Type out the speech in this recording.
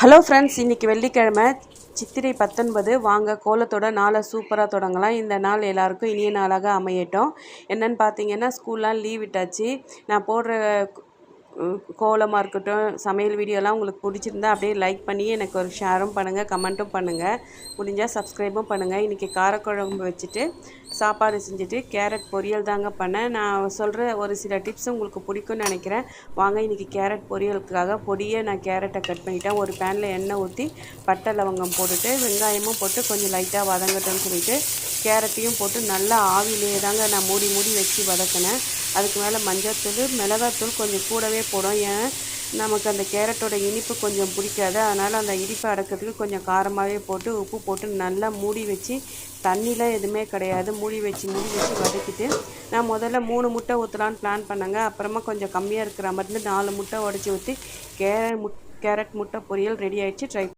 Hello friends, இன்றைக்கி வெள்ளிக்கிழமை சித்திரை 19. வாங்க கோலத்தோட நாளை சூப்பராக தொடங்கலாம். இந்த நாள் எல்லாருக்கும் இனிய நாளாக அமையட்டும். என்னென்னு பார்த்தீங்கன்னா, ஸ்கூல்லாம் லீவ் விட்டாச்சு. நான் போடுற கோலமாக இருக்கட்டும், சமையல் வீடியோலாம் உங்களுக்கு பிடிச்சிருந்தா அப்படியே லைக் பண்ணி எனக்கு ஒரு ஷேரும் பண்ணுங்கள், கமெண்ட்டும் பண்ணுங்கள், முடிஞ்சால் சப்ஸ்கிரைபும் பண்ணுங்கள். இன்றைக்கி காரக்குழம்பு வச்சுட்டு சாப்பாடு செஞ்சுட்டு கேரட் பொரியல் தாங்க பண்ணேன். நான் சொல்கிற ஒரு சில டிப்ஸ் உங்களுக்கு பிடிக்கும்னு நினைக்கிறேன். வாங்க, இன்றைக்கி கேரட் பொரியலுக்காக பொடியை நான் கேரட்டை கட் பண்ணிட்டேன். ஒரு பேனில் எண்ணெய் ஊற்றி பட்டை லவங்கம் போட்டுட்டு வெங்காயமும் போட்டு கொஞ்சம் லைட்டாக வதங்கட்டும்னு சொல்லிவிட்டு கேரட்டையும் போட்டு நல்லா ஆவிலே தாங்க நான் மூடி வச்சு வதக்கினேன். அதுக்கு மேலே மஞ்சள்தூள், மிளகாத்தூள் கொஞ்சம் கூடவே போடும். ஏன் நமக்கு அந்த கேரட்டோட இனிப்பு கொஞ்சம் பிடிக்காது. அதனால் அந்த இனிப்பை அடக்கிறதுக்கு கொஞ்சம் காரமாகவே போட்டு உப்பு போட்டு நல்லா மூடி வச்சு, தண்ணிலாம் எதுவுமே கிடையாது, மூடி வச்சு வதக்கிட்டு நான் முதல்ல 3 முட்டை ஊற்றலான்னு பிளான் பண்ணேங்க. அப்புறமா கொஞ்சம் கம்மியாக இருக்கிற மாதிரி 4 முட்டை உடச்சி ஊற்றி கேரட் முட்டை பொரியல் ரெடி ஆகிடுச்சு. ட்ரை